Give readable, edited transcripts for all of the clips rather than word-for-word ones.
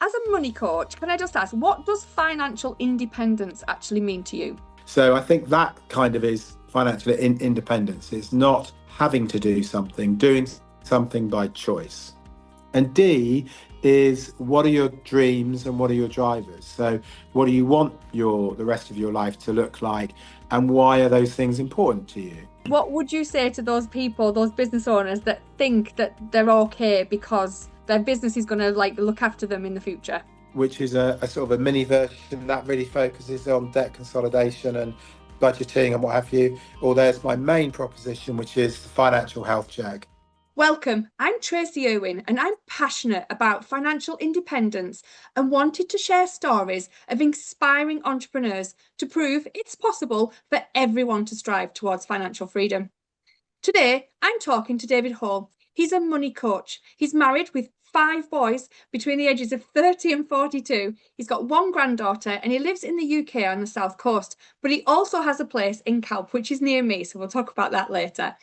as a money coach, can I just ask, what does financial independence actually mean to you? So I think that kind of is financial independence. It's not having to do something, doing something by choice. And D is, what are your dreams and what are your drivers? So what do you want the rest of your life to look like, and why are those things important to you? What would you say to those people, those business owners that think that they're okay because their business is going to look after them in the future? Which is a sort of a mini version that really focuses on debt consolidation and budgeting and what have you. Or there's my main proposition, which is the financial health check. Welcome, I'm Tracy Irwin and I'm passionate about financial independence and wanted to share stories of inspiring entrepreneurs to prove it's possible for everyone to strive towards financial freedom. Today, I'm talking to David Hall. He's a money coach. He's married with 5 boys between the ages of 30 and 42. He's got 1 granddaughter and he lives in the UK on the South Coast, but he also has a place in Calp, which is near me, so we'll talk about that later.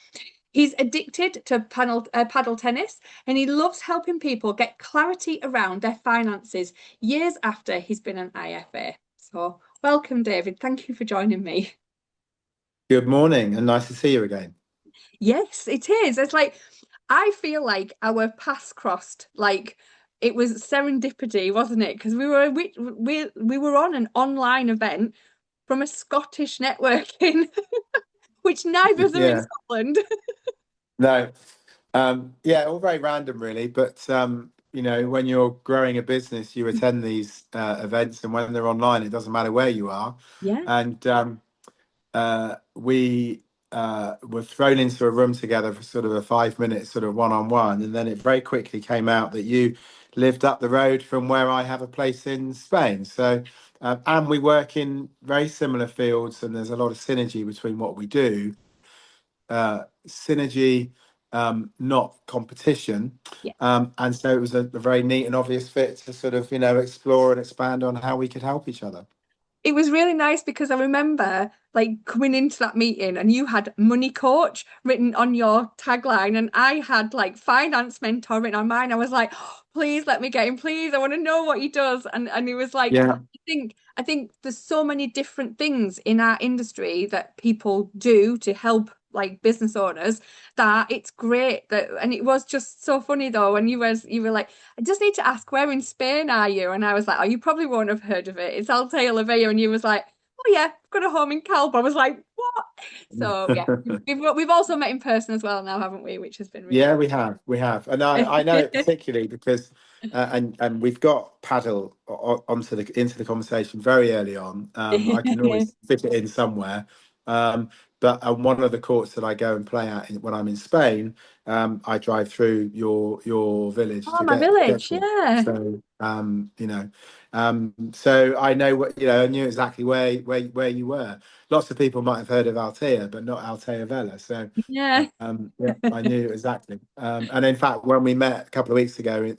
He's addicted to paddle tennis and he loves helping people get clarity around their finances years after he's been an IFA. So welcome, David. Thank you for joining me. Good morning and nice to see you again. Yes, it is. It's like, I feel like our paths crossed, like it was serendipity, wasn't it? Because we were on an online event from a Scottish networking, which neither of them in Yeah, Scotland. no, yeah, all very random really. But when you're growing a business, you attend these events, and when they're online, it doesn't matter where you are. Yeah. And we were thrown into a room together for sort of a 5 minute sort of one-on-one, and then it very quickly came out that you lived up the road from where I have a place in Spain. So, and we work in very similar fields, and there's a lot of synergy between what we do. Synergy, not competition. Yeah. And so it was a very neat and obvious fit to sort of, explore and expand on how we could help each other. It was really nice because I remember coming into that meeting and you had money coach written on your tagline and I had finance mentor written on mine. I was like, "Oh, please let me get him, please. I want to know what he does." And he was like, Yeah. I think there's so many different things in our industry that people do to help business owners that it's great that. And it was just so funny though when you were like, I just need to ask, where in Spain are you? And I was like, oh, you probably won't have heard of it. It's Altea Lavella. And you was like, oh yeah, I've got a home in Calp. I was like, what? So yeah, we've also met in person as well now, haven't we? Which has been really Yeah, we have, and I know it particularly because, and we've got paddle into the conversation very early on. I can always fit it in somewhere, but one of the courts that I go and play at when I'm in Spain, I drive through your village Oh, to my get village, to it. yeah. So so I know I knew exactly where you were. Lots of people might have heard of Altea, but not Altea Vella. So. Yeah. Yeah, I knew exactly. And in fact, when we met a couple of weeks ago,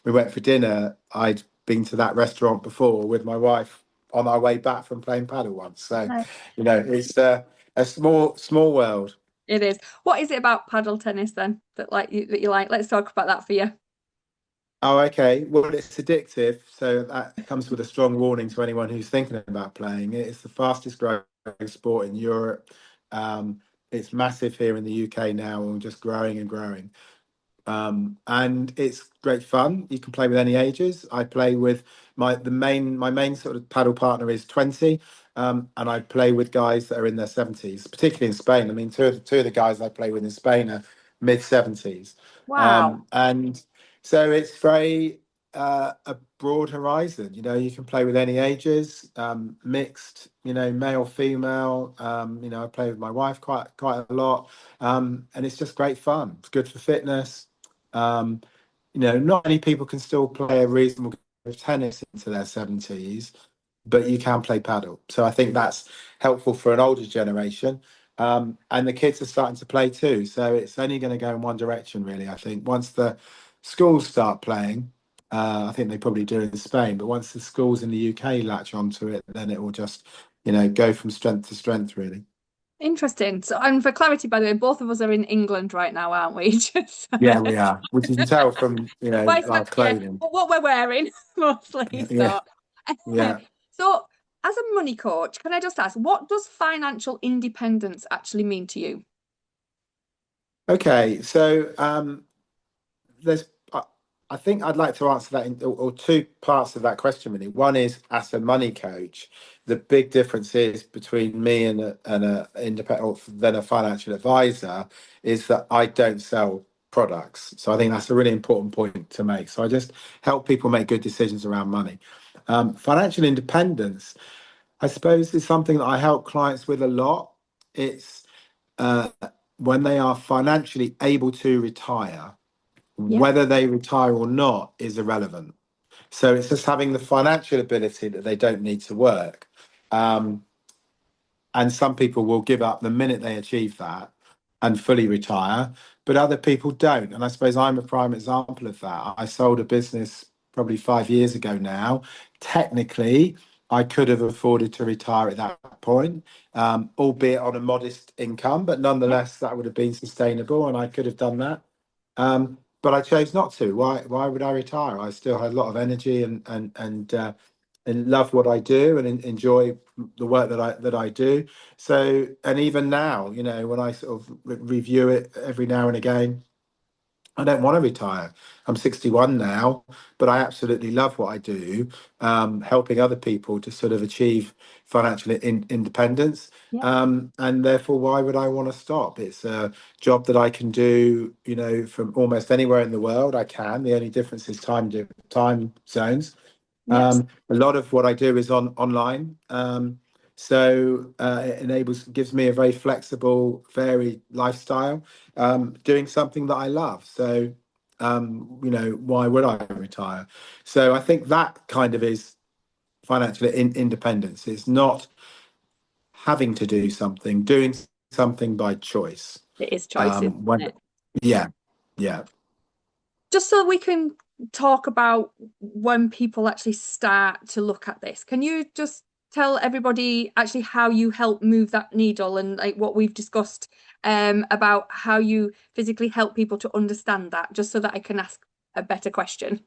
we went for dinner. I'd been to that restaurant before with my wife on our way back from playing paddle once. So, it's a small world. It is. What is it about paddle tennis then that you like? Let's talk about that for you. Oh, okay. Well, it's addictive, so that comes with a strong warning to anyone who's thinking about playing it. It's the fastest growing sport in Europe. It's massive here in the UK now, and just growing and growing. And it's great fun. You can play with any ages. I play with my main sort of paddle partner is 20, and I play with guys that are in their 70s, particularly in Spain. I mean, two of the guys I play with in Spain are mid 70s, Wow. and so it's very a broad horizon. You can play with any ages, mixed. Male, female. I play with my wife quite a lot, and it's just great fun. It's good for fitness. Um, not many people can still play a reasonable game of tennis into their 70s, but you can play paddle. So I think that's helpful for an older generation. And the kids are starting to play too. So it's only going to go in one direction, really. I think once the schools start playing, I think they probably do in Spain, but once the schools in the UK latch onto it, then it will just, go from strength to strength, really. Interesting. So, and for clarity, by the way, both of us are in England right now, aren't we? Just Yeah, we are, which you can tell from, well, it's our not, yeah, clothing. but what we're wearing mostly. Yeah, So, yeah. so as a money coach, can I just ask, what does financial independence actually mean to you? Okay, so there's I think I'd like to answer that in or two parts of that question really. One is as a money coach, the big difference is between me and a independent or then a financial advisor is that I don't sell products. So I think that's a really important point to make. So I just help people make good decisions around money. Financial independence, I suppose, is something that I help clients with a lot. It's uh, when they are financially able to retire, Yeah. whether they retire or not is irrelevant. So it's just having the financial ability that they don't need to work. Um, and some people will give up the minute they achieve that and fully retire, but other people don't. And I suppose I'm a prime example of that. I sold a business probably 5 years ago now. Technically, I could have afforded to retire at that point, albeit on a modest income, but Yeah. nonetheless, that would have been sustainable and I could have done that. But I chose not to. Why would I retire? I still had a lot of energy and love what I do and enjoy the work that I do. So, and even now, when I sort of review it every now and again, I don't want to retire. I'm 61 now, but I absolutely love what I do, helping other people to sort of achieve financial independence. Yeah. And therefore, why would I want to stop? It's a job that I can do, from almost anywhere in the world. I can. The only difference is time zones. Yes. A lot of what I do is online. So it gives me a very flexible, varied lifestyle, doing something that I love. So, why would I retire? So I think that kind of is financial independence. It's not having to do something, doing something by choice. It is choices, When, isn't it? yeah, yeah. Just so we can talk about when people actually start to look at this, can you just tell everybody actually how you help move that needle and like what we've discussed about how you physically help people to understand that, just so that I can ask a better question?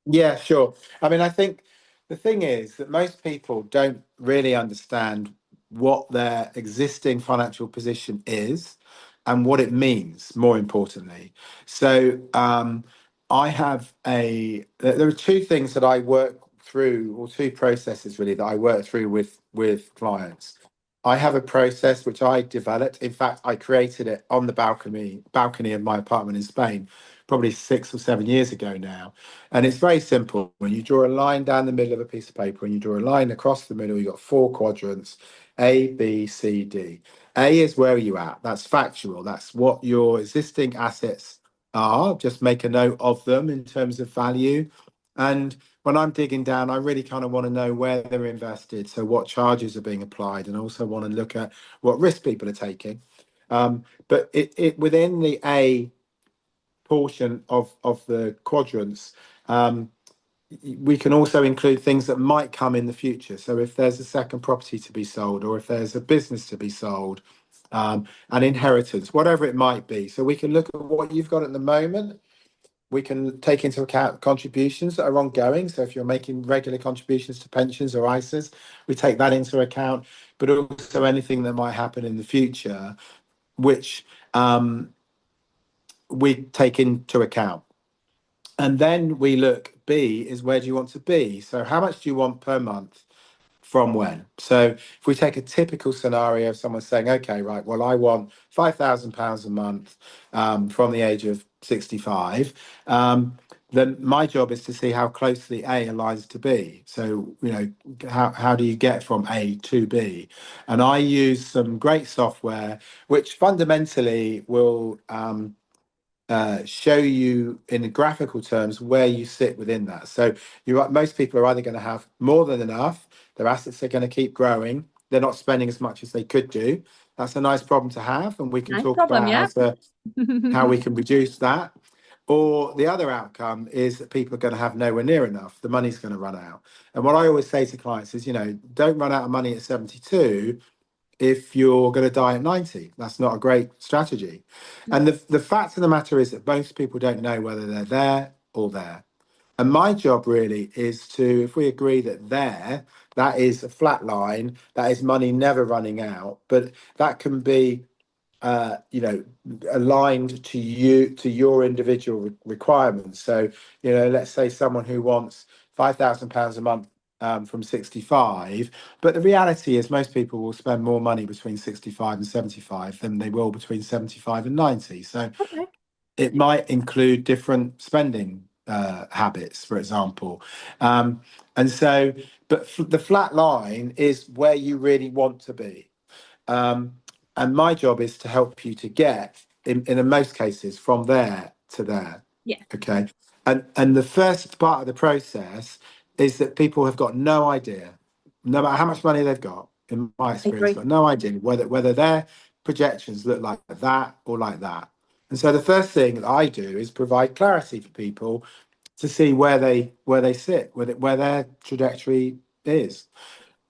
Yeah, sure. I mean, I think the thing is that most people don't really understand what their existing financial position is and what it means, more importantly. So, there are two things that I work through, or two processes really that I work through with clients. I have a process which I developed. In fact, I created it on the balcony of my apartment in Spain, probably 6 or 7 years ago now. And it's very simple. When you draw a line down the middle of a piece of paper and you draw a line across the middle, you've got four quadrants: A, B, C, D. A is where are you at? That's factual. That's what your existing assets are. Just make a note of them in terms of value. And when I'm digging down, I really kind of want to know where they're invested. So what charges are being applied, and also want to look at what risk people are taking. But it within the A portion of the quadrants, um, we can also include things that might come in the future. So if there's a second property to be sold, or if there's a business to be sold, an inheritance, whatever it might be. So we can look at what you've got at the moment. We can take into account contributions that are ongoing. So if you're making regular contributions to pensions or ISAs, we take that into account, but also anything that might happen in the future, which we take into account. And then we look, B is where do you want to be? So how much do you want per month from when? So if we take a typical scenario of someone saying, okay, right, well, I want £5,000 a month from the age of 65, then my job is to see how closely A aligns to B. So, how do you get from A to B? And I use some great software, which fundamentally will show you in graphical terms where you sit within that. So most people are either going to have more than enough, their assets are going to keep growing, they're not spending as much as they could do. That's a nice problem to have, and we can Nice talk problem, about yeah. how we can reduce that. Or the other outcome is that people are going to have nowhere near enough. The money's going to run out. And what I always say to clients is, don't run out of money at 72. if you're going to die at 90. That's not a great strategy. And the fact of the matter is that most people don't know whether they're there or there. And my job really is to, if we agree that there, that is a flat line, that is money never running out, but that can be aligned to you, to your individual requirements. So, let's say someone who wants £5,000 a month from 65, but the reality is most people will spend more money between 65 and 75 than they will between 75 and 90. So Okay. it might include different spending habits, for example. And so, but the flat line is where you really want to be. Um, and my job is to help you to get, in most cases, from there to there. Yeah, Okay. And the first part of the process is that people have got no idea, no matter how much money they've got, in my I experience, agree. got no idea whether their projections look like that or like that. And so the first thing that I do is provide clarity for people to see where they sit, where their trajectory is.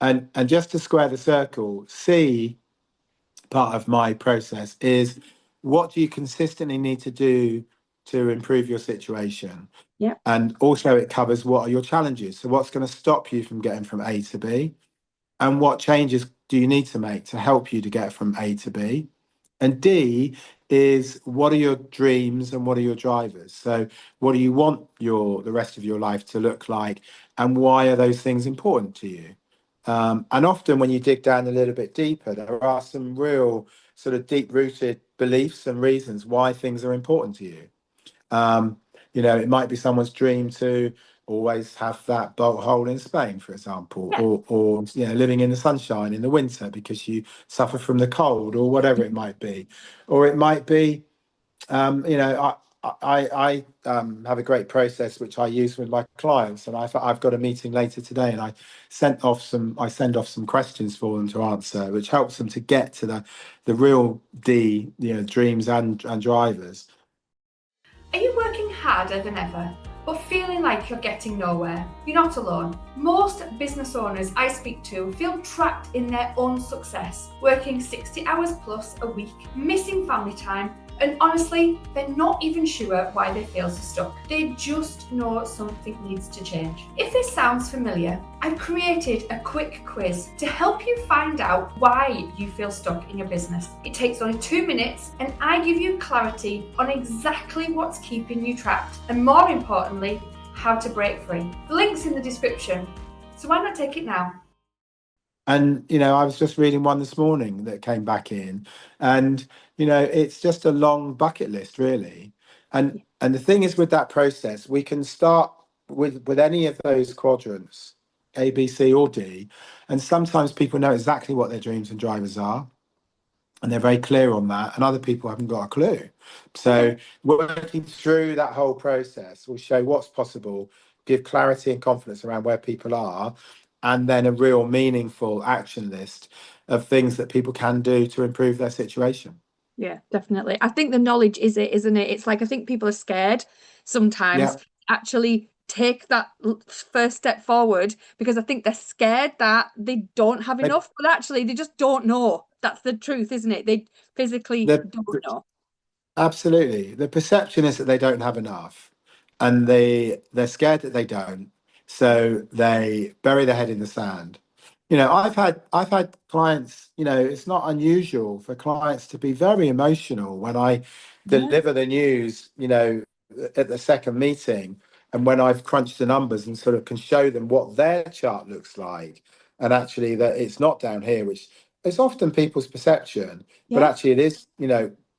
And just to square the circle, see part of my process is what do you consistently need to do to improve your situation? Yeah, And also, it covers what are your challenges. So, what's going to stop you from getting from A to B? And what changes do you need to make to help you to get from A to B? And D is what are your dreams and what are your drivers? So, what do you want the rest of your life to look like, and why are those things important to you? And often, when you dig down a little bit deeper, there are some real sort of deep-rooted beliefs and reasons why things are important to you. Um, it might be someone's dream to always have that bolt hole in Spain, for example, yeah. or living in the sunshine in the winter because you suffer from the cold, or whatever it might be. Or it might be, I have a great process which I use with my clients, and I've got a meeting later today, and I send off some questions for them to answer, which helps them to get to the real D, dreams and drivers. Are you working harder than ever, but feeling like you're getting nowhere? You're not alone. Most business owners I speak to feel trapped in their own success, working 60 hours plus a week, missing family time, and honestly, they're not even sure why they feel so stuck. They just know something needs to change. If this sounds familiar, I've created a quick quiz to help you find out why you feel stuck in your business. It takes only 2 minutes, and I give you clarity on exactly what's keeping you trapped, and more importantly, how to break free. The link's in the description, so why not take it now? And I was just reading one this morning that came back in, and it's just a long bucket list, really. And the thing is, with that process, we can start with any of those quadrants, A, B, C, or D, and sometimes people know exactly what their dreams and drivers are, and they're very clear on that, and other people haven't got a clue. Okay. So working through that whole process will show what's possible, give clarity and confidence around where people are, and then a real meaningful action list of things that people can do to improve their situation. Yeah, definitely. I think the knowledge is it, isn't it? It's like I think people are scared sometimes Yeah, to actually take that first step forward because I think they're scared that they don't have they, enough, but actually they just don't know. That's the truth, isn't it? They physically they're, don't know. absolutely. The perception is that they don't have enough, and they're scared that they don't, so they bury their head in the sand. I've had clients. It's not unusual for clients to be very emotional when I Yeah, deliver the news. At the second meeting, and when I've crunched the numbers and sort of can show them what their chart looks like, and actually that it's not down here, which is often people's perception, but yeah. actually it is.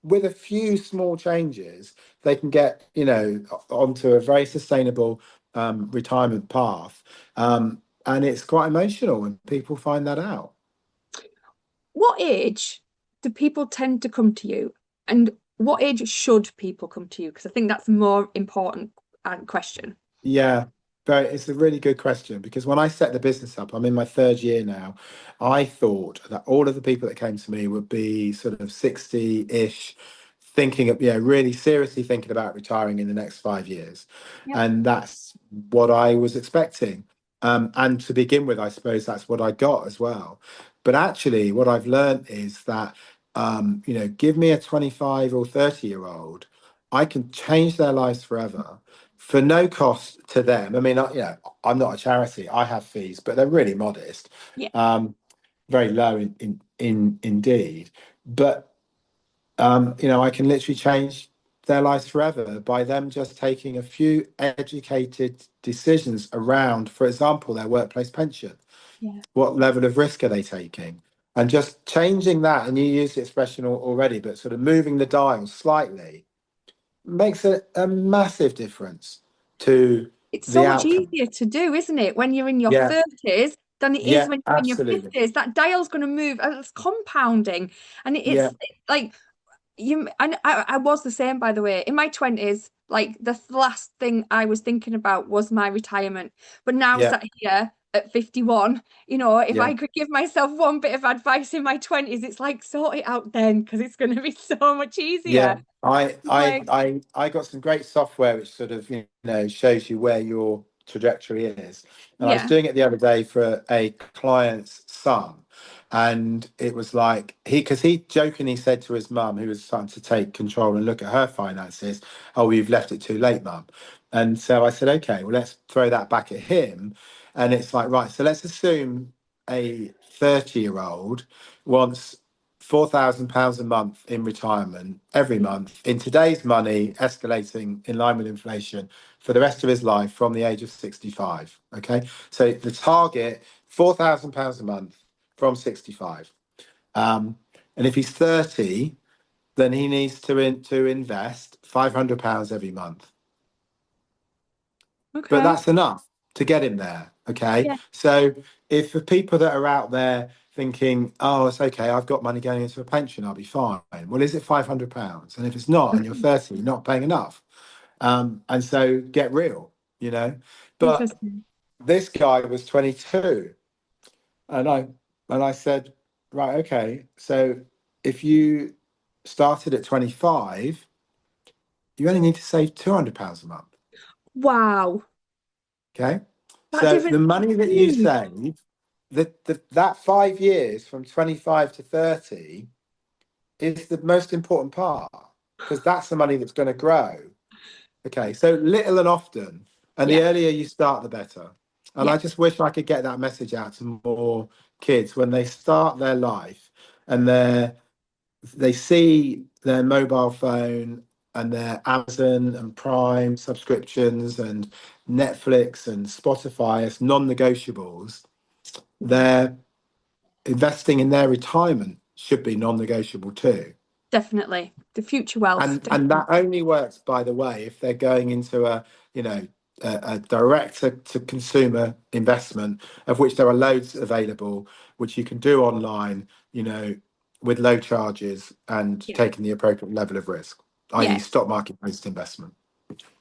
With a few small changes, they can get, onto a very sustainable retirement path. And it's quite emotional when people find that out. What age do people tend to come to you? And what age should people come to you? Because I think that's a more important question. Yeah, but it's a really good question because when I set the business up, I'm in my third year now. I thought that all of the people that came to me would be sort of 60-ish, thinking of, really seriously thinking about retiring in the next 5 years. Yep. And that's what I was expecting. And to begin with, I suppose that's what I got as well. But actually, what I've learned is that, give me a 25 or 30-year-old, I can change their lives forever for no cost to them. I mean, I'm not a charity, I have fees, but they're really modest, Yeah. um, very low in indeed. But I can literally change their lives forever by them just taking a few educated decisions around, for example, their workplace pension. Yeah. What level of risk are they taking? And just changing that, and you used the expression already, but sort of moving the dial slightly makes a massive difference to It's the so much outcome. easier to do, isn't it, when you're in your Yeah, 30s than it is yeah, when you're in your absolutely. 50s? That dial's going to move. It's compounding. And Yeah, like I was the same, by the way. In my 20s, like the last thing I was thinking about was my retirement. But now, yeah, sat here at 51, if yeah. I could give myself one bit of advice in my 20s, it's like sort it out then, because it's going to be so much easier. Yeah, I I Like, I I got some great software which sort of shows you where your trajectory is. And I was yeah, doing it the other day for a client's son, and it was like because he jokingly said to his mum, who was starting to take control and look at her finances, "Oh, you've left it too late, mum." And so I said, "Okay, well, let's throw that back at him." And it's like, right, so let's assume a 30-year-old wants £4,000 a month in retirement every yeah, month in today's money, escalating in line with inflation for the rest of his life from the age of 65. Okay, so the target £4,000 a month from 65. And if he's 30, then he needs to invest £500 every month. But okay, that's enough to get him there. Okay. yeah. So if for people that are out there thinking, oh, it's okay, I've got money going into a pension, I'll be fine. Well, is it £500? And if it's not, and you're 30, you're not paying enough. And so get real, you know. But Interesting. this guy was 22, and I said, right, okay. So if you started at 25, you only need to save £200 a month. Wow. Okay. That So the difference is money that you huge. save, that 5 years from 25 to 30 is the most important part because that's the money that's going to grow. Okay. So little and often, and the Yeah, earlier you start, the better. And I yeah, just wish I could get that message out to more kids when they start their life and they see their mobile phone and their Amazon and Prime subscriptions and Netflix and Spotify as non-negotiables. Their investing in their retirement should be non-negotiable too. definitely. The future wealth, And definitely. that only works, by the way, if they're going into you know a direct to consumer investment, of which there are loads available, which you can do online, with low charges and Yeah, taking the appropriate level of risk, i.e. yeah. stock market based investment.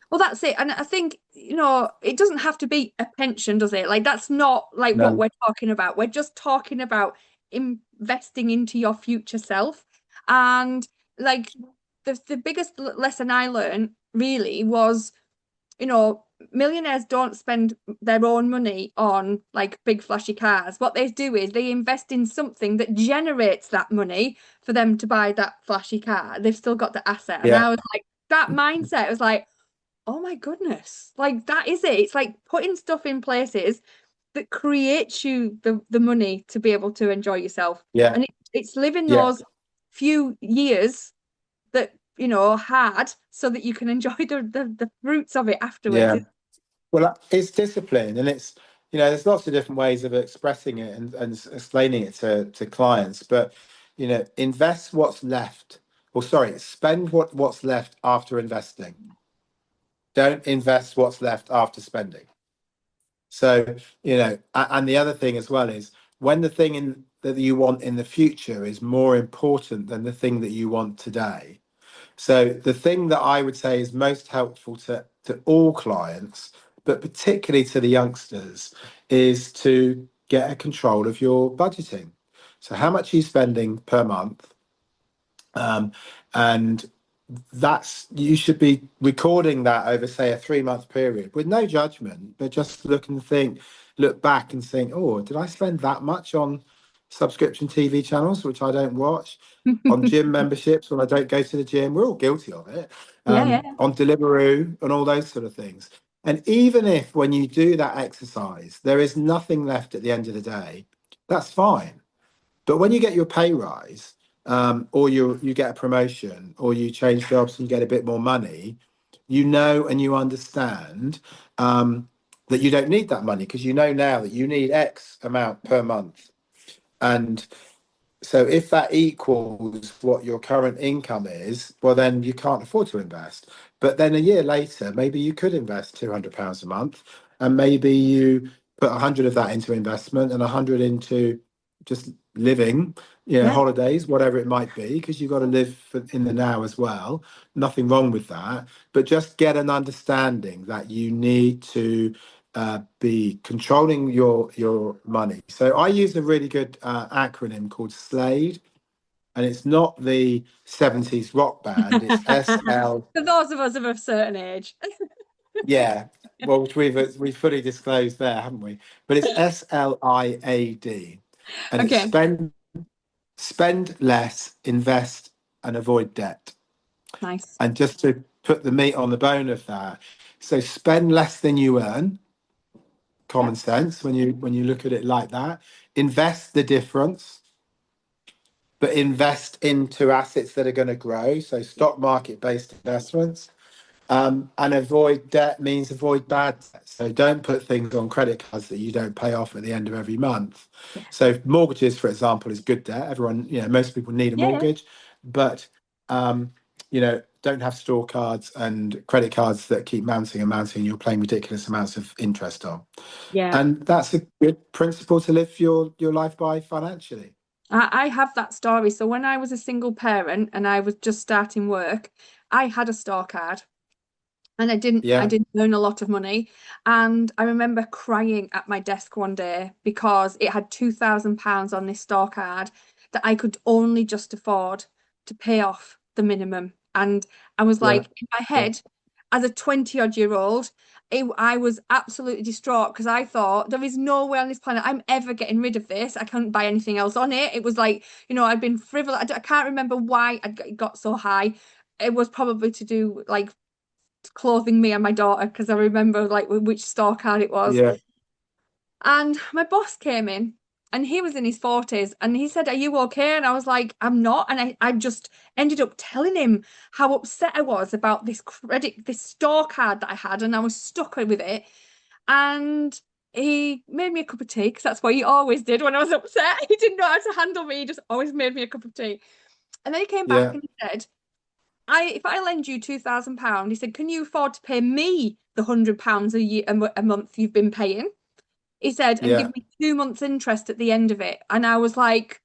Well, that's it. And I think, it doesn't have to be a pension, does it? Like, that's not like what No. we're talking about. We're just talking about investing into your future self. And like the biggest lesson I learned really was, you know, millionaires don't spend their own money on like big flashy cars. What they do is they invest in something that generates that money for them to buy that flashy car. They've still got the asset. And Yeah. I was like, that mindset was like, oh my goodness, like that is it. It's like putting stuff in places that creates you the money to be able to enjoy yourself. Yeah. And it's living Yeah. those few years that hard so that you can enjoy the fruits of it afterwards. Yeah. Well, it's discipline, and it's there's lots of different ways of expressing it and explaining it to clients. But invest what's left, or sorry, spend what's left after investing. Don't invest what's left after spending. So and the other thing as well is when the thing that you want in the future is more important than the thing that you want today. So the thing that I would say is most helpful to all clients, but particularly to the youngsters, is to get a control of your budgeting. So how much are you spending per month? And that's, you should be recording that over, say, a 3 month period with no judgment, but just look and think, look back and think, oh, did I spend that much on subscription TV channels, which I don't watch, on gym memberships when I don't go to the gym? We're all guilty of it. Yeah, yeah. On Deliveroo and all those sort of things. And even if when you do that exercise, there is nothing left at the end of the day, that's fine. But when you get your pay rise, or you get a promotion, or you change jobs and you get a bit more money, you know and you understand that you don't need that money, because you know now that you need X amount per month. And so if that equals what your current income is, well, then you can't afford to invest. But then a year later, maybe you could invest £200 a month, and maybe you put 100 of that into investment and 100 into just living, Yeah. holidays, whatever it might be, because you've got to live in the now as well. Nothing wrong with that. But just get an understanding that you need to be controlling your money. So I use a really good acronym called SLAID, and it's not the 70s rock band. It's SL. For those of us of a certain age. Yeah, well, which we've fully disclosed there, haven't we? But it's SLIAD, and it's Okay, spend less, invest, and avoid debt. nice. And just to put the meat on the bone of that, so spend less than you earn. Yeah, Common sense when you look at it like that. Invest the difference, but invest into assets that are going to grow, so stock market based investments. And avoid debt means avoid bad debt. So don't put things on credit cards that you don't pay off at the end of every month. yeah, So mortgages, for example, is good debt. Everyone, most people need a yeah, mortgage, but don't have store cards and credit cards that keep mounting and mounting, and you're paying ridiculous amounts of interest on. yeah. And that's a good principle to live your life by financially. I have that story. So when I was a single parent and I was just starting work, I had a store card. And I Yeah, didn't earn a lot of money. And I remember crying at my desk one day because it had £2,000 on this store card that I could only just afford to pay off the minimum. And I was yeah, like, in my yeah, head, as a 20-odd-year-old, I was absolutely distraught because I thought there is no way on this planet I'm ever getting rid of this. I couldn't buy anything else on it. It was like, I'd been frivolous. I can't remember why it got so high. It was probably to do like clothing me and my daughter because I remember like which store card it was. yeah, And my boss came in and he was in his 40s and he said, "Are you okay?" And I was like, "I'm not." And I just ended up telling him how upset I was about this store card that I had, and I was stuck with it. And he made me a cup of tea because that's what he always did when I was upset. He didn't know how to handle me, he just always made me a cup of tea. And then he came back yeah, and he said, if I lend you £2,000, he said, can you afford to pay me the £100 a year a month you've been paying? He said, and give yeah, me 2 months interest at the end of it. And I was like,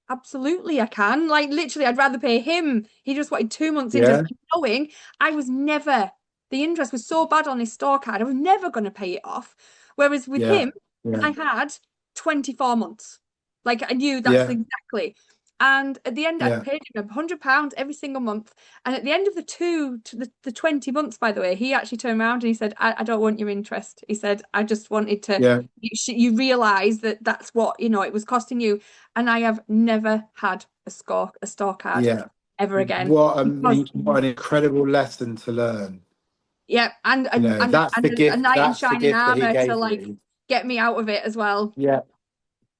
absolutely, I can. Like literally, I'd rather pay him. He just wanted 2 months interest, yeah, knowing I was never. The interest was so bad on his store card, I was never going to pay it off. Whereas with yeah, him, yeah, I had 24 months. Like I knew that's yeah, exactly. And at the end, I'd yeah, paid him £100 every single month. And at the end of the 20 months, by the way, he actually turned around and he said, I don't want your interest. He said, I just wanted to, yeah, you realize that that's what, it was costing you. And I have never had a store card yeah. ever again because What an incredible lesson to learn. yeah, and and and, That's and the a gift. knight in That's the shining gift that he armor to gave like you. get me out of it as well. Yeah.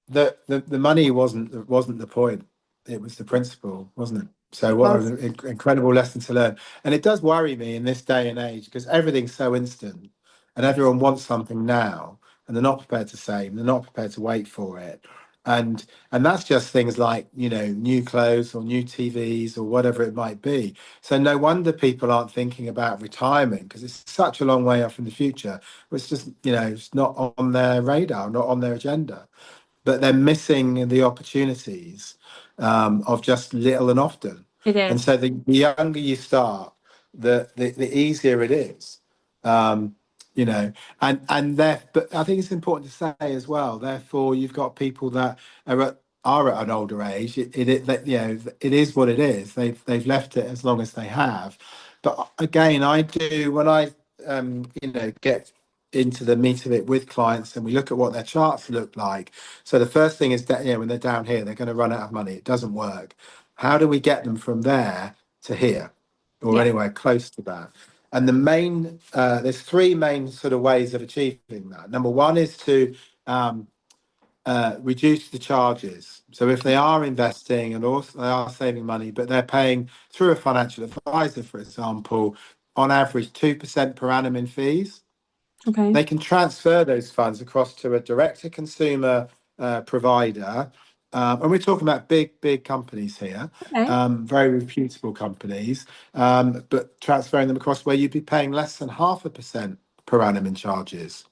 The money wasn't the point. It was the principle, wasn't it? So It what was. an incredible lesson to learn. And it does worry me in this day and age because everything's so instant and everyone wants something now and they're not prepared to save, they're not prepared to wait for it. And that's just things like, new clothes or new TVs or whatever it might be. So no wonder people aren't thinking about retirement because it's such a long way off in the future. It's just, it's not on their radar, not on their agenda, but they're missing the opportunities of just little and often. It And is. so the younger you start, the easier it is. Um, and there, but I think it's important to say as well. Therefore, you've got people that are at are at an older age, you know, it is what it is. They've left it as long as they have. But again, I do when I you know, get into the meat of it with clients and we look at what their charts look like. So the first thing is that, you know, when they're down here, they're going to run out of money. It doesn't work. How do we get them from there to here or Yeah. anywhere close to that? And the main there's three main sort of ways of achieving that. Number one is to reduce the charges. So if they are investing and also they are saving money, but they're paying through a financial advisor, for example, on average 2% per annum in fees, Okay. they can transfer those funds across to a direct-to-consumer provider. And we're talking about big companies here, Okay. very reputable companies, but transferring them across where you'd be paying less than 0.5% per annum in charges.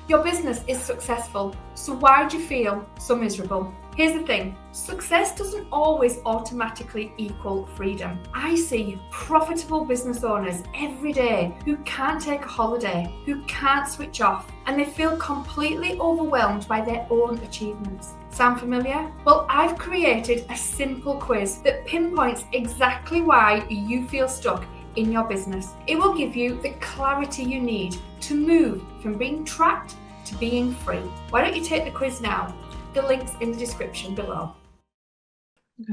Your business is successful, so why do you feel so miserable? Here's the thing, success doesn't always automatically equal freedom. I see profitable business owners every day who can't take a holiday, who can't switch off, and they feel completely overwhelmed by their own achievements. Sound familiar? Well, I've created a simple quiz that pinpoints exactly why you feel stuck in your business. It will give you the clarity you need to move from being trapped to being free. Why don't you take the quiz now? The link's in the description below.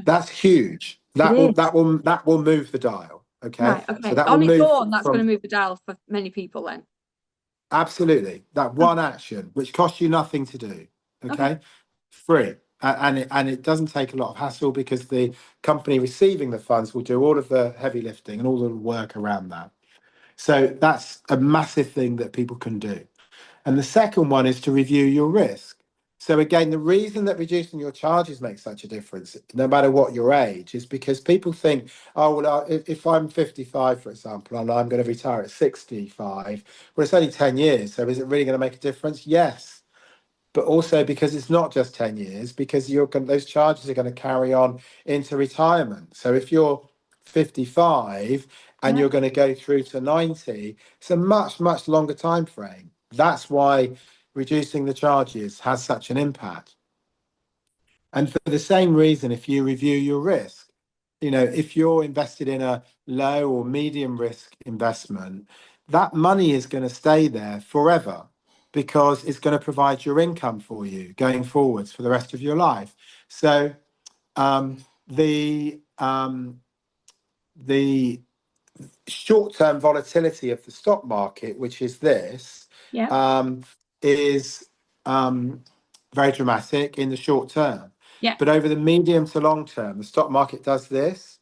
That's huge. It is. That will move the dial. Okay. Right. So Okay. that will On its move own, that's going from to move the dial for many people then. absolutely that one action, which costs you nothing to do. Okay. Okay. Free. And it doesn't take a lot of hassle because the company receiving the funds will do all of the heavy lifting and all the work around that. So that's a massive thing that people can do. And the second one is to review your risk. So again, the reason that reducing your charges makes such a difference, no matter what your age, is because people think, oh, well, if I'm 55, for example, and I'm going to retire at 65, well, it's only 10 years. So is it really going to make a difference? Yes. But also because it's not just 10 years, because those charges are going to carry on into retirement. So if you're 55 and Yeah. you're going to go through to 90, it's a much longer time frame. That's why reducing the charges has such an impact. And for the same reason, if you review your risk, you know, if you're invested in a low or medium risk investment, that money is going to stay there forever because it's going to provide your income for you going forwards for the rest of your life. So the short-term volatility of the stock market, which is this, Yeah. is very dramatic in the short term. Yeah. But over the medium to long term, the stock market does this,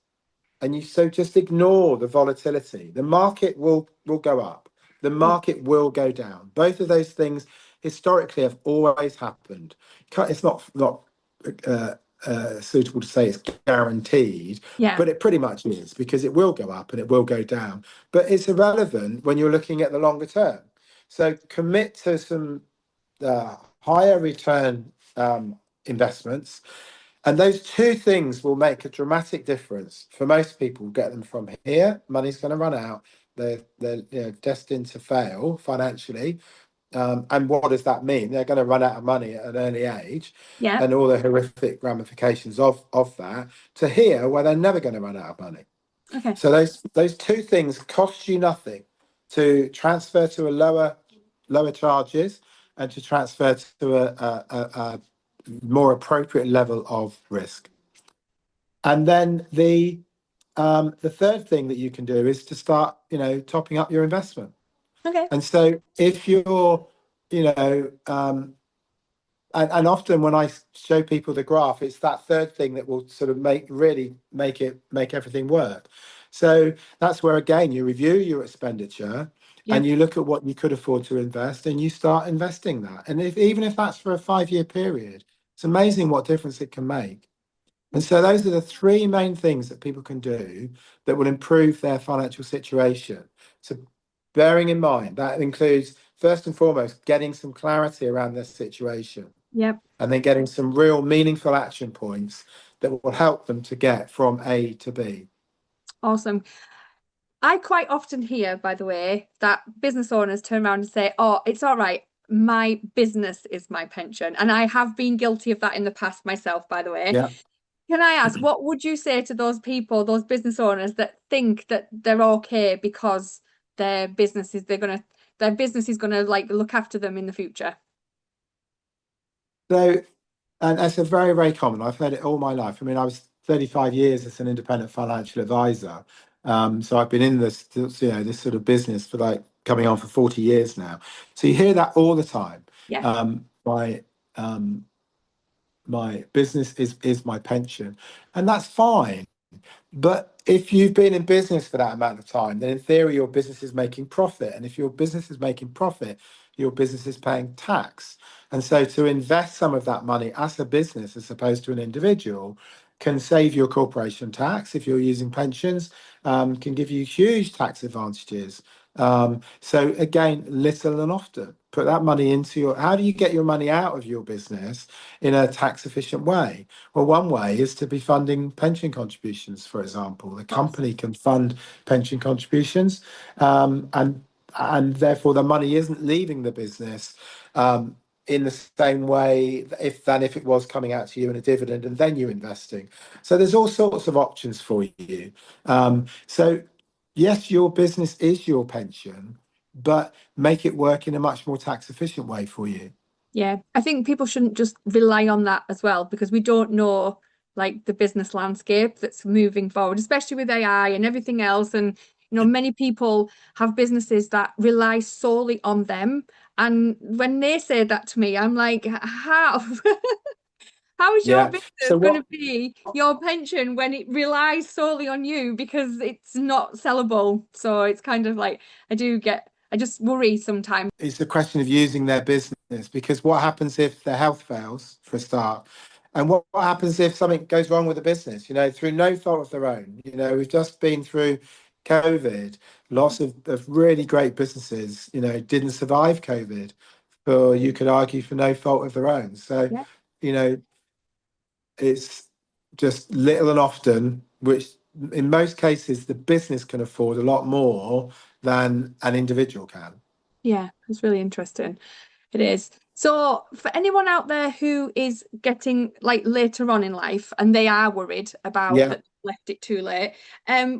and you so just ignore the volatility. The market will go up. The Yeah. market will go down. Both of those things historically have always happened. It's not suitable to say it's guaranteed, Yeah. but it pretty much is because it will go up and it will go down. But it's irrelevant when you're looking at the longer term. So commit to some higher return investments. And those two things will make a dramatic difference for most people. Get them from here, money's going to run out. They're you know, destined to fail financially. And what does that mean? They're going to run out of money at an early age, Yeah. and all the horrific ramifications of that. To here, where they're never going to run out of money. Okay. So those two things cost you nothing to transfer to a lower charges and to transfer to a more appropriate level of risk. And then the third thing that you can do is to start, you know, topping up your investment. Okay. And so if you're, you know, and often when I show people the graph, it's that third thing that will sort of make everything work. So that's where again you review your expenditure Yeah. and you look at what you could afford to invest and you start investing that. And even if that's for a 5-year period, it's amazing what difference it can make. And so those are the three main things that people can do that will improve their financial situation. So bearing in mind that includes first and foremost getting some clarity around their situation Yep. and then getting some real meaningful action points that will help them to get from A to B. Awesome. I quite often hear, by the way, that business owners turn around and say, "Oh, it's all right. my business is my pension. And I have been guilty of that in the past myself, by the way. Yeah. Can I ask, what would you say to those people, those business owners that think that they're okay because their business is gonna like look after them in the future? So, and that's a very, very common. I've heard it all my life. I mean, I was 35 years as an independent financial advisor. So I've been in this sort of business for like coming on for 40 years now. So you hear that all the time. Yeah. My my business is my pension, and that's fine. But if you've been in business for that amount of time, then in theory, your business is making profit. And if your business is making profit, your business is paying tax. And so to invest some of that money as a business, as opposed to an individual, can save your corporation tax if you're using pensions, can give you huge tax advantages. So again, little and often. Put that money into how do you get your money out of your business in a tax efficient way? Well, one way is to be funding pension contributions, for example. The company can fund pension contributions, and therefore the money isn't leaving the business in the same way than if it was coming out to you in a dividend and then you investing. So there's all sorts of options for you. So yes, your business is your pension, but make it work in a much more tax efficient way for you. Yeah, I think people shouldn't just rely on that as well because we don't know like the business landscape that's moving forward, especially with AI and everything else. And many people have businesses that rely solely on them. And when they say that to me, I'm like, how? How is your Yeah. business So going to what be your pension when it relies solely on you because it's not sellable? So it's kind of like I just worry sometimes. is the question of using their business? Because what happens if their health fails, for a start? And what happens if something goes wrong with the business, through no fault of their own? We've just been through COVID. Lots of really great businesses, didn't survive COVID for, you could argue, for no fault of their own. So, Yeah. you know, it's just little and often, which in most cases the business can afford a lot more than an individual can. Yeah, it's really interesting. It is. So, for anyone out there who is getting like later on in life and they are worried about Yeah. that they've left it too late,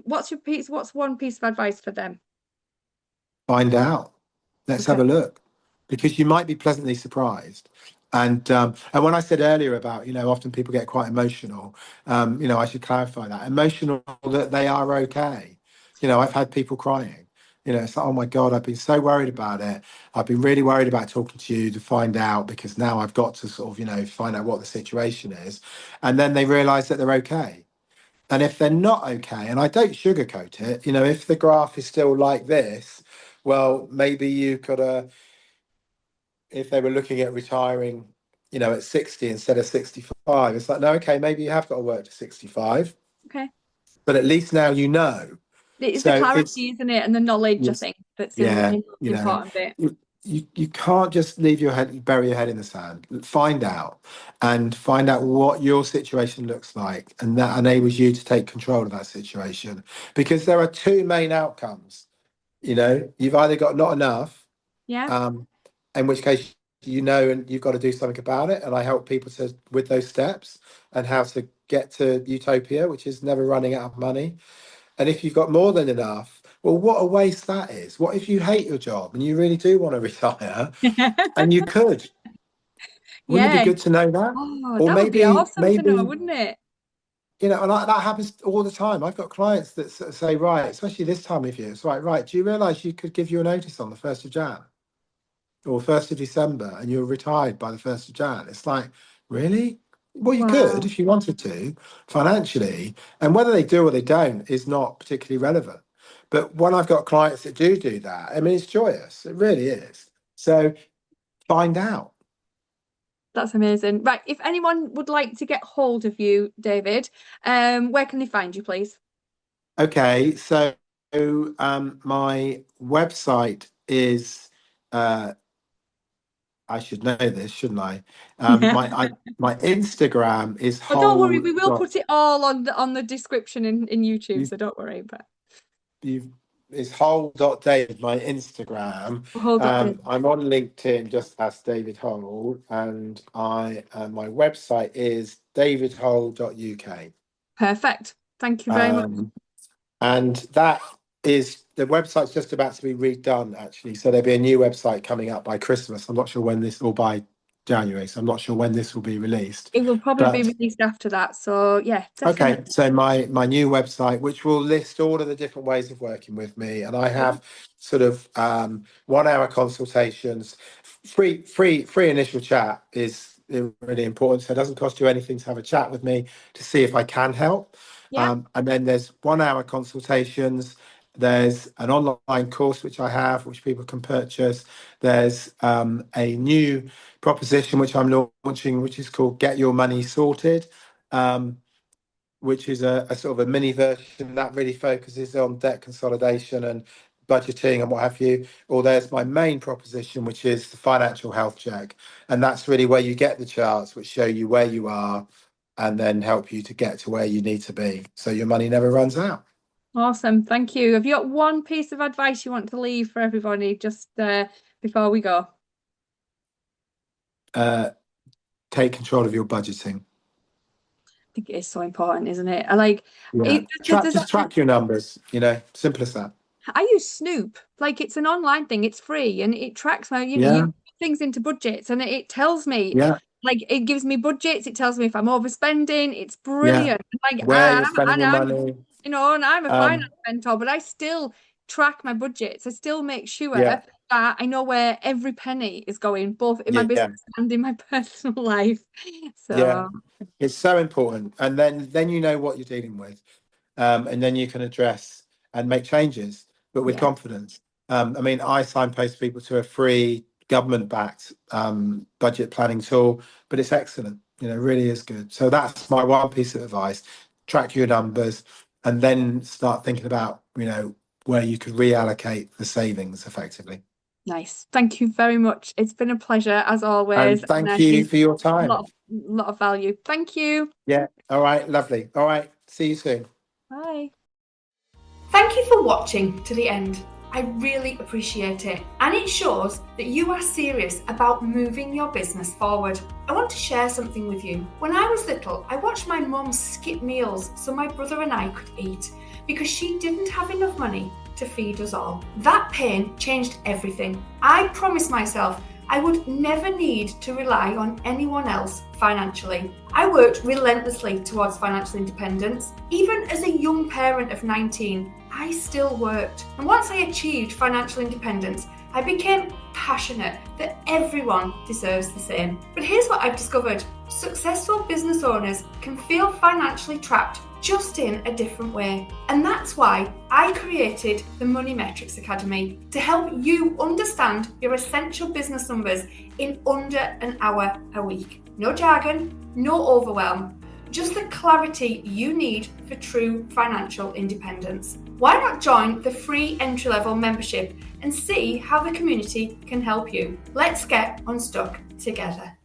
what's one piece of advice for them? Find out. Let's Okay. have a look, because you might be pleasantly surprised. And when I said earlier about, often people get quite emotional, I should clarify that emotional, that they are okay. I've had people crying. It's like, oh my God, I've been so worried about it. I've been really worried about talking to you to find out, because now I've got to sort of, find out what the situation is. And then they realize that they're okay. And if they're not okay, and I don't sugarcoat it, if the graph is still like this, well, maybe you could, if they were looking at retiring, at 60 instead of 65, it's like, no, okay, maybe you have got to work to 65, Okay. but at least now you know. It's the So it's, clarity, isn't it? And the knowledge, I yes, think, that's yeah, in the important bit. you can't just bury your head in the sand. Find out what your situation looks like, and that enables you to take control of that situation. Because there are two main outcomes. You've either got not enough, Yeah. in which case, and you've got to do something about it. And I help people with those steps and how to get to utopia, which is never running out of money. And if you've got more than enough, well, what a waste that is. What if you hate your job and you really do want to retire, and you could? Wouldn't it be Yeah. good to know that? Oh, Or that would be maybe, awesome to know, wouldn't it? that happens all the time. I've got clients that say, right, especially this time of year, it's right, do you realise you could give you a notice on the 1st of Jan or 1st of December and you're retired by the 1st of Jan? It's like, really? Well, you could Wow. if you wanted to, financially. And whether they do or they don't is not particularly relevant. But when I've got clients that do that, I mean, it's joyous. It really is. So find out. That's amazing. Right. If anyone would like to get hold of you, David, where can they find you, please? Okay, so my website is, I should know this, shouldn't I? My Instagram is Oh, don't worry, whole we will dot. put it all on the description in YouTube, You've, so don't worry. But you've is whole.david, my Instagram. Hold on. I'm on LinkedIn just as David Hole, and my website is davidhole.uk. Perfect. Thank you very much. And that is, the website's just about to be redone, actually. So there'll be a new website coming up by Christmas. I'm not sure when this, or by January. So I'm not sure when this will be released. It will probably be But released after that. So yeah, definitely. okay, so my new website, which will list all of the different ways of working with me, and I have sort of 1 hour consultations, free initial chat is really important. So it doesn't cost you anything to have a chat with me to see if I can help. Yeah. And then there's 1 hour consultations. There's an online course which I have, which people can purchase. There's a new proposition which I'm launching, which is called Get Your Money Sorted. Which is a sort of a mini version that really focuses on debt consolidation and budgeting and what have you. Or there's my main proposition, which is the financial health check. And that's really where you get the charts which show you where you are and then help you to get to where you need to be, so your money never runs out. Awesome. Thank you. Have you got one piece of advice you want to leave for everybody just before we go? Take control of your budgeting. I think it is so important, isn't it? I like Yeah. it. Just track your numbers, simple as that. I use Snoop. Like, it's an online thing. It's free and it tracks my, you Yeah. put things into budgets and it tells me. Yeah. Like, it gives me budgets. It tells me if I'm overspending. It's Yeah. brilliant. Like, Where you're spending your I'm, money. and I'm a finance mentor, but I still track my budgets. I still make sure Yeah. that I know where every penny is going, both in my business and in my personal life. So yeah, it's so important. And then you know what you're dealing with, and then you can address and make changes, but with confidence. I mean, I signpost people to a free government-backed budget planning tool, but it's excellent. Really is good. So that's my one piece of advice: track your numbers, and then start thinking about where you could reallocate the savings effectively. nice. Thank you very much. It's been a pleasure as always. And thank you for your time. A lot of value. Thank you. Yeah. All right. Lovely. All right. See you soon. Bye. Thank you for watching to the end. I really appreciate it, and it shows that you are serious about moving your business forward. I want to share something with you. When I was little, I watched my mum skip meals so my brother and I could eat because she didn't have enough money to feed us all. That pain changed everything. I promised myself I would never need to rely on anyone else financially. I worked relentlessly towards financial independence. Even as a young parent of 19, I still worked. And once I achieved financial independence, I became passionate that everyone deserves the same. But here's what I've discovered. Successful business owners can feel financially trapped, just in a different way. And that's why I created the Money Metrics Academy to help you understand your essential business numbers in under an hour a week. No jargon, no overwhelm, just the clarity you need for true financial independence. Why not join the free entry-level membership and see how the community can help you? Let's get unstuck together.